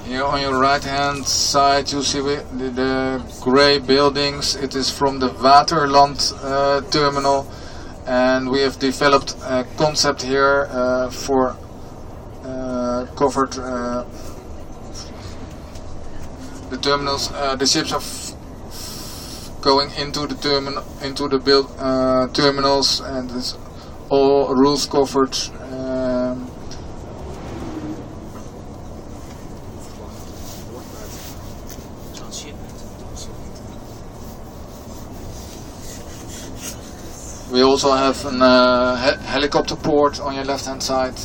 Here on your right hand side you see the grey buildings. It is from the Vaterland terminal, and we have developed a concept here for covered the terminals. The ships are going into the terminals, and it's all rules covered. We also have a helicopter port on your left hand side.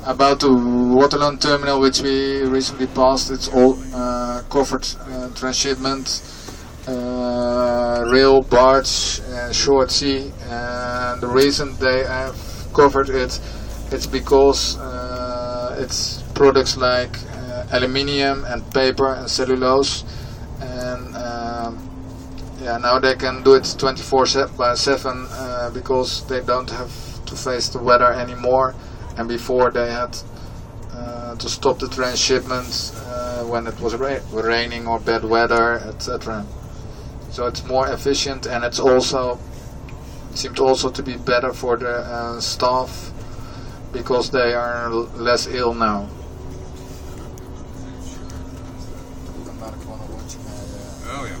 About the Rotterdam terminal, which we recently passed, it's all covered transshipment, rail, barge, short sea. And the reason they have covered it, it's because it's products like aluminium and paper and cellulose, and yeah, now they can do it 24/7 because they don't have to face the weather anymore. And before they had to stop the transshipment when it was raining or bad weather, etc. So it's more efficient, and it's also seemed also to be better for the staff because they are less ill now. Oh ja.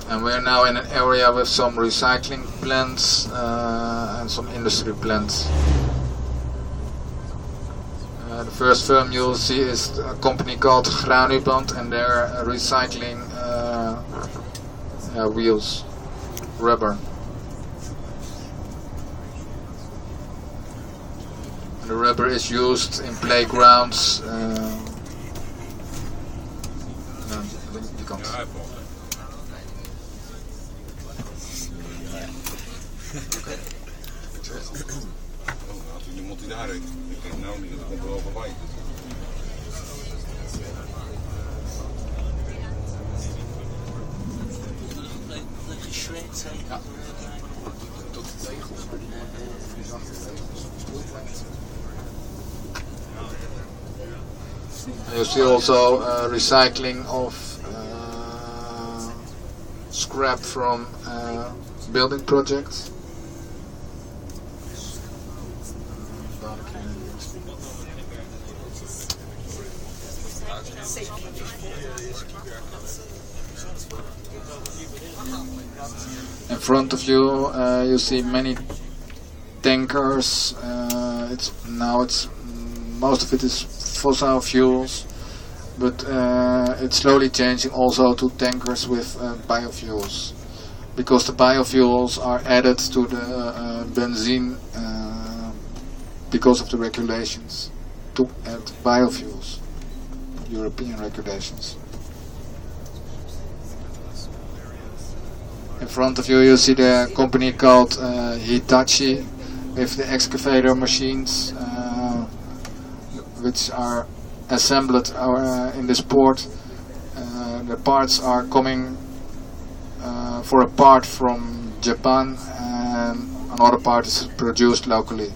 And we're now in an area with some recycling plants and some industry plants. The first firm you'll see is a company called Granuband, and they're recycling wheels, rubber. And the rubber is used in playgrounds. Had u iemand die daar heeft? Ik denk nou niet, dat komt wel voorbij. Ja, tot de tegels, maar die zachte tegels. You see also recycling of scrap from building projects. In front of you, you see many tankers. It's most of it is fossil fuels, but it's slowly changing also to tankers with biofuels, because the biofuels are added to the benzene because of the regulations to add biofuels, European regulations. In front of you, you see the company called Hitachi with the excavator machines, which are assembled in this port. The parts are coming for a part from Japan, and another part is produced locally.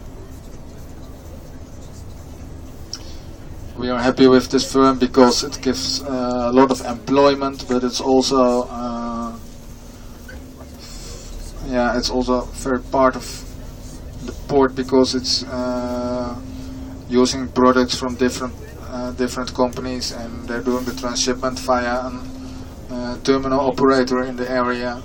We are happy with this firm because it gives a lot of employment, but it's also it's also very part of the port because it's using products from different companies, and they're doing the transshipment via a terminal operator in the area.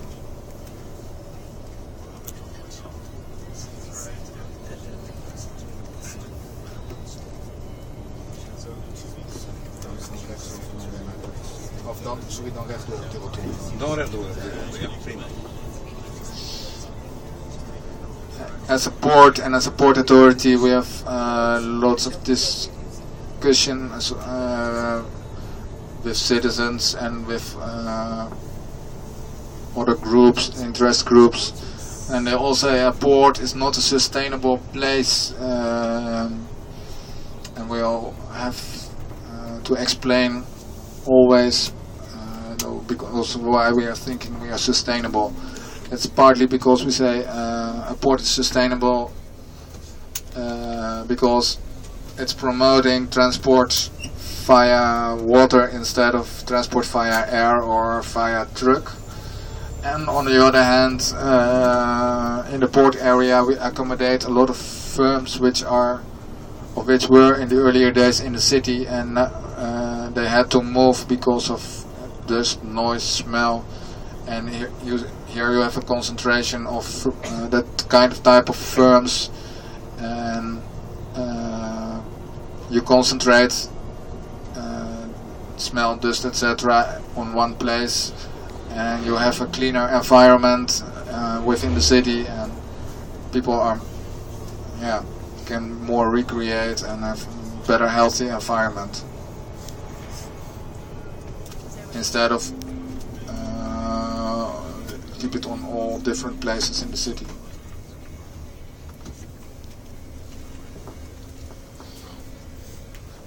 dan rechtdoor op die rotonde. Dan rechtdoor op die rotonde, ja, prima. As a port and as a port authority, we have lots of discussion with citizens and with other groups, interest groups, and they all say a port is not a sustainable place, and we all have to explain always because why we are thinking we are sustainable. It's partly because we say a port is sustainable because it's promoting transport via water instead of transport via air or via truck. And on the other hand, in the port area we accommodate a lot of firms which were in the earlier days in the city, and they had to move because of dust, noise, smell, and here you have a concentration of that kind of type of firms, and you concentrate smell, dust, etc. on one place, and you have a cleaner environment within the city, and people can more recreate and have better healthy environment instead of keep it on all different places in the city.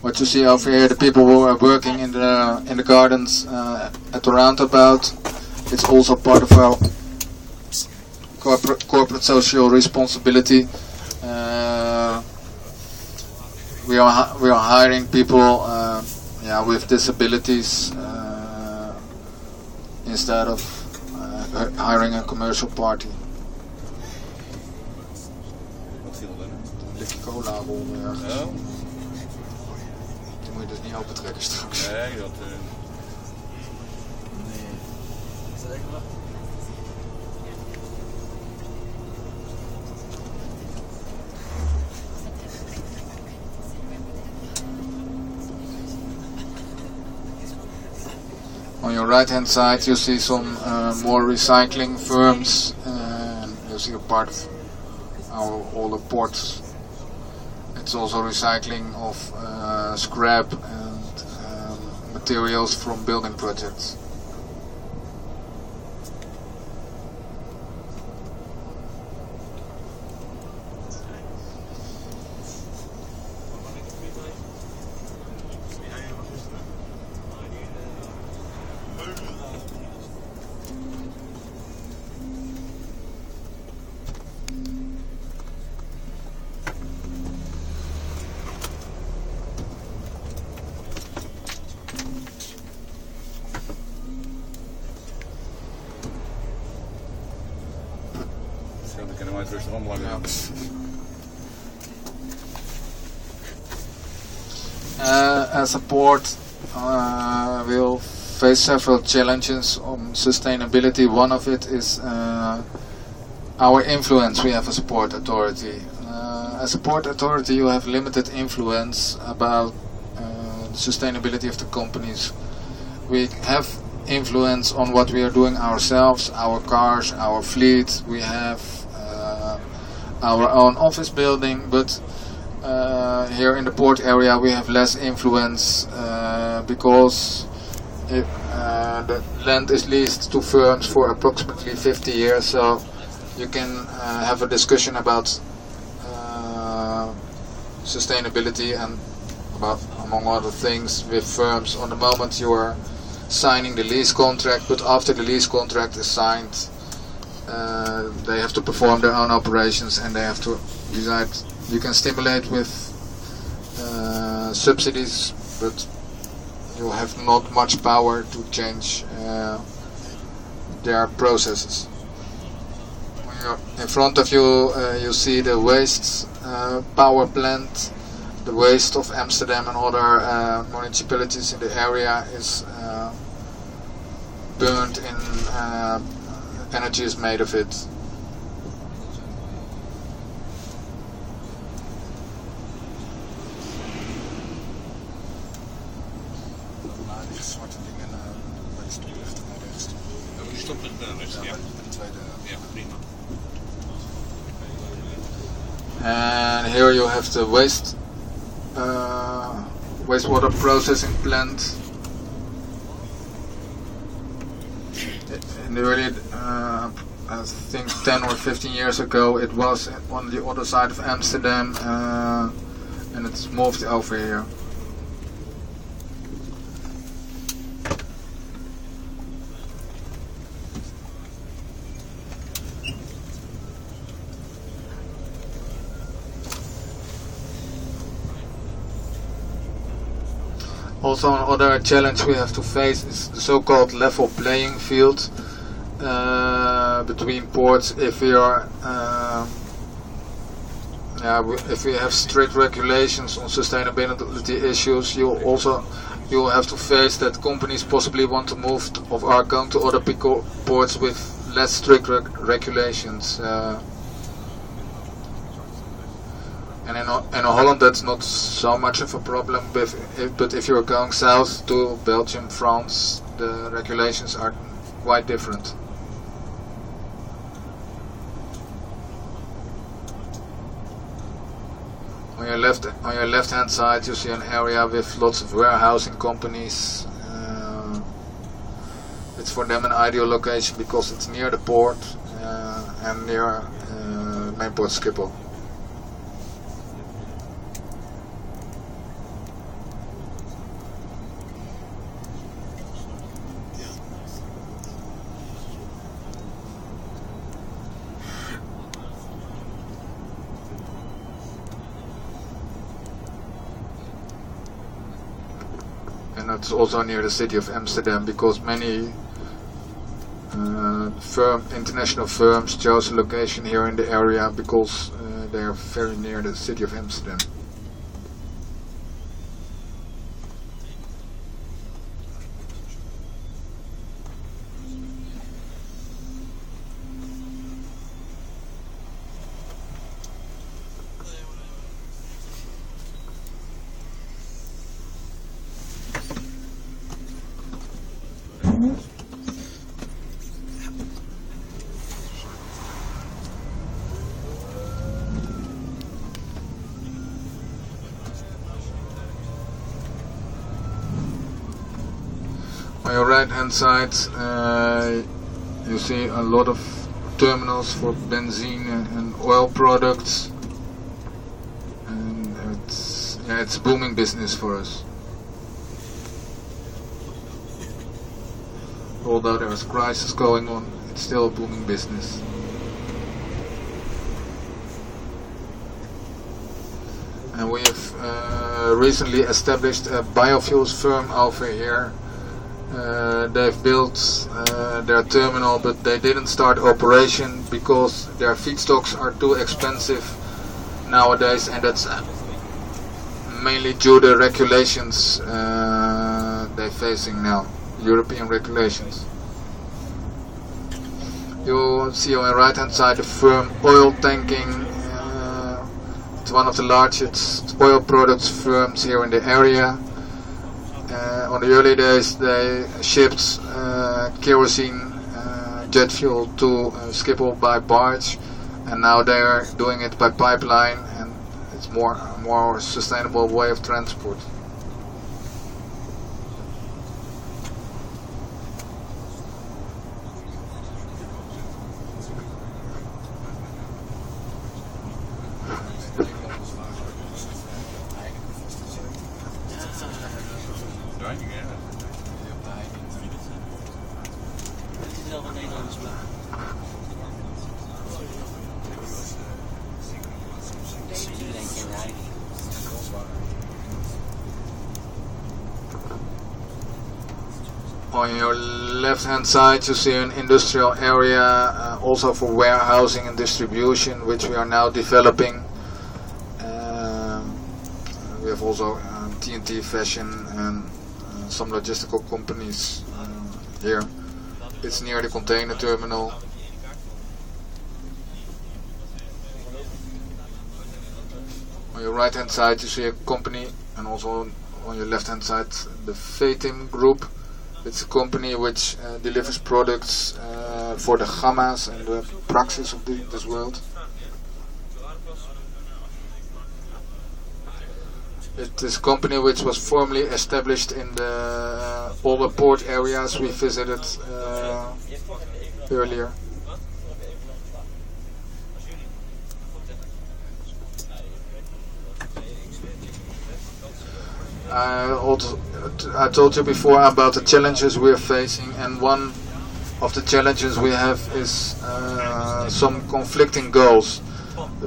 What you see over here, the people who are working in the gardens at the roundabout, it's also part of our corporate social responsibility. We are hiring people with disabilities instead of hiring a commercial party. Wat viel er dan? Likje cola rollen ergens. Oh. Die moet je dus niet opentrekken straks. Nee, dat... On your right hand side you see some more recycling firms, and you see a part of all the ports. It's also recycling of scrap and materials from building projects. Dan kunnen wij het rustig omlangen. As a port, we'll face several challenges on sustainability. One of it is our influence we have as a port authority. As a port authority you have limited influence about the sustainability of the companies. We have influence on what we are doing ourselves, our cars, our fleet. We have our own office building, but here in the port area we have less influence because the land is leased to firms for approximately 50 years, so you can have a discussion about sustainability and about, among other things, with firms on the moment you are signing the lease contract, but after the lease contract is signed they have to perform their own operations and they have to decide. You can stimulate with subsidies, but you have not much power to change their processes. In front of you you see the waste power plant. The waste of Amsterdam and other municipalities in the area is burned in energy is made of it. Zwarte dingen Die stopt het dan rechts, ja. Ja, prima. And here you have the wastewater processing plant. In the early, I think 10 or 15 years ago, it was on the other side of Amsterdam, and it's moved over here. Also, another challenge we have to face is the so-called level playing field between ports. If we are, if we have strict regulations on sustainability issues, you will have to face that companies possibly want to move or are going to other ports with less strict regulations. And in Holland that's not so much of a problem, but if you're going south to Belgium, France, the regulations are quite different. On your left hand side you see an area with lots of warehousing companies. It's for them an ideal location because it's near the port and near main port Schiphol. And it's also near the city of Amsterdam because many international firms chose a location here in the area because they are very near the city of Amsterdam. On your right hand side you see a lot of terminals for benzene and oil products, and it's a booming business for us. Although there is a crisis going on, it's still a booming business. And we have recently established a biofuels firm over here. They've built their terminal, but they didn't start operation because their feedstocks are too expensive nowadays, and that's mainly due to regulations they're facing now, European regulations. You see on the right hand side the firm Oil Tanking. It's one of the largest oil products firms here in the area. On the early days they shipped kerosene, jet fuel to Schiphol by barge, and now they are doing it by pipeline, and it's a more sustainable way of transport. On your left hand side you see an industrial area also for warehousing and distribution, which we are now developing. We have also TNT Fashion and some logistical companies here. It's near the container terminal. On your right hand side you see a company, and also on your left hand side the Vaterland group. It's a company which delivers products for the gamma's and the praxis of this world. It is a company which was formally established in all the port areas we visited earlier. I told you before about the challenges we are facing, and one of the challenges we have is some conflicting goals.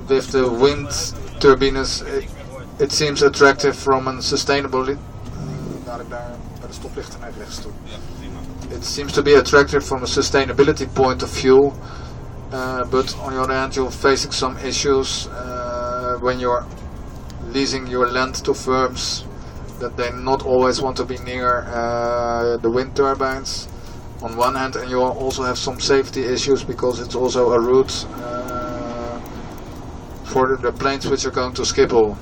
With the wind turbines, it seems attractive from a sustainable. It seems to be attractive from a sustainability point of view, but on the other hand, you're facing some issues when you're leasing your land to firms that they not always want to be near the wind turbines. On one hand, and you also have some safety issues because it's also a route for the planes which are going to Schiphol.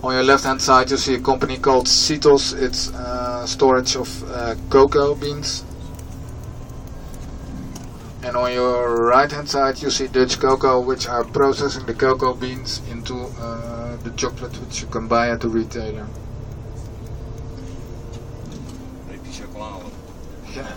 On your left hand side you see a company called Citos. It's storage of cocoa beans. And on your right hand side you see Dutch Cocoa, which are processing the cocoa beans into the chocolate which you can buy at the retailer. Yeah.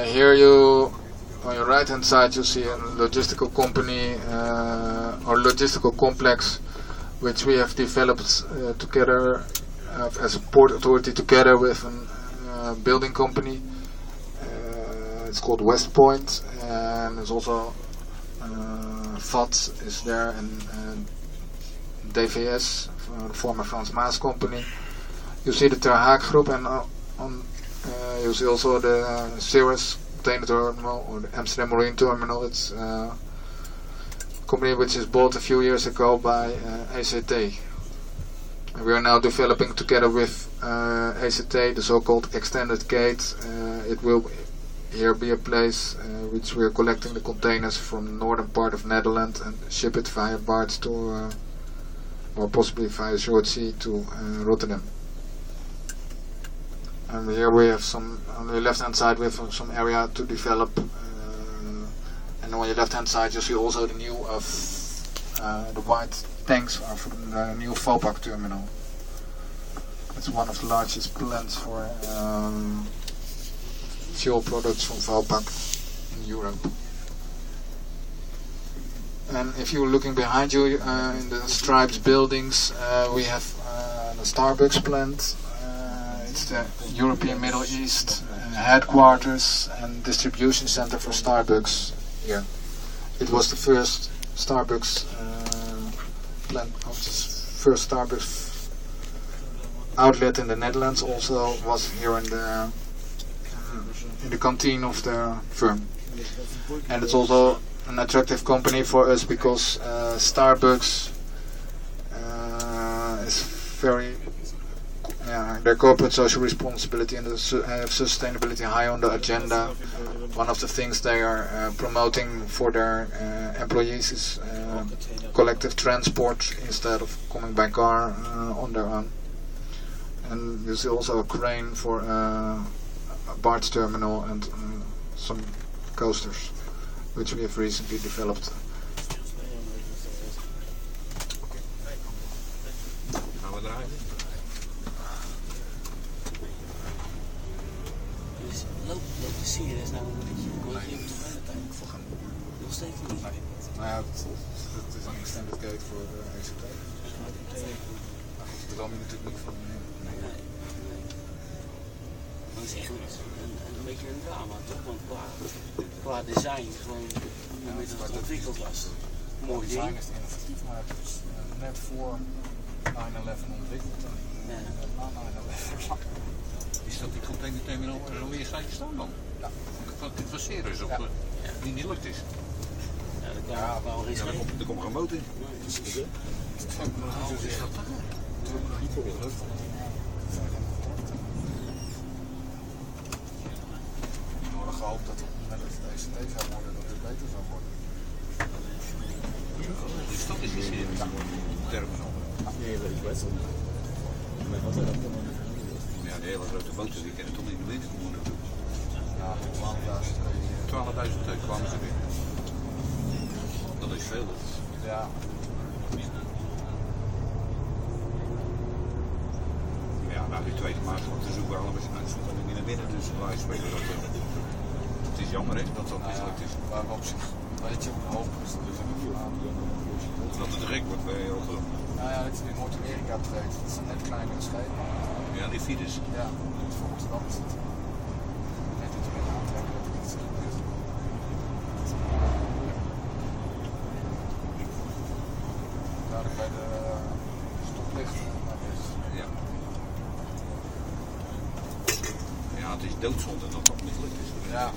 Here you, on your right hand side, you see a logistical company or logistical complex which we have developed together as a port authority together with a building company. It's called West Point, and there's also VAT is there, and DVS, the former Frans Maas company. You see the Ter Haak Group, and you see also the Cirrus container terminal or the Amsterdam Marine Terminal. It's a company which is bought a few years ago by ACT. And we are now developing together with ACT the so-called extended gate. It will here be a place which we are collecting the containers from the northern part of Netherlands and ship it via barge to, or possibly via short sea to Rotterdam. And here we have some, on the left hand side we have some area to develop, and on your left hand side you see also the new the white tanks are from the new Vopak terminal. It's one of the largest plants for fuel products from Vopak in Europe. And if you're looking behind you in the stripes buildings, we have the Starbucks plant. It's the European Middle East headquarters and distribution center for Starbucks here. It was the first Starbucks plant, first Starbucks outlet in the Netherlands. Also was here in the canteen of the firm. And it's also an attractive company for us because Starbucks is very, their corporate social responsibility and sustainability high on the agenda. One of the things they are promoting for their employees is collective transport instead of coming by car on their own. And there's also a crane for a barge terminal and some coasters, which we have recently developed. Gaan we draaien? Dus loopt de serieus nou een beetje? Nog steeds niet? Nou ja, het is een extended gate voor ECT. Dat kan je natuurlijk niet van. Dat is echt een beetje een drama, toch? Want qua design, gewoon hoe het ontwikkeld was. Mooi ding. Design is innovatief, maar het is net voor 9/11 ontwikkeld. En na 9/11. Is dat die containerterminal er alweer staatje staan dan? Ja. Het was serieus op die niet lukt is. Ja, Er komt geen motor in. We hadden gehoopt dat met het ECT zou worden, dat het beter zou worden. Die stad is hier terminal. Ja, de hele grote boten die kennen toch niet de wind komen natuurlijk. Ja, 12.000 kwamen ze weer. Dat is veel. Ja. Ja, nou die tweede maart want de zoeken allemaal niet naar binnen, dus wij spelen dat wel. Het is jammer hè, dat dat mislukt is. Maar op zich, weet je hoe hoog is het dus in de Dat het gek wordt bij Rotterdam. Nou ja, dat is in Noord-Amerika treedt. Dat zijn net kleinere schepen. Ja, die files. Ja, dus voor Rotterdam is het net iets meer aantrekken dat het iets gebeurt. Dadelijk bij de stoplichten. Ja. Ja, het is doodzonde dat dat niet gelukt is. Ja.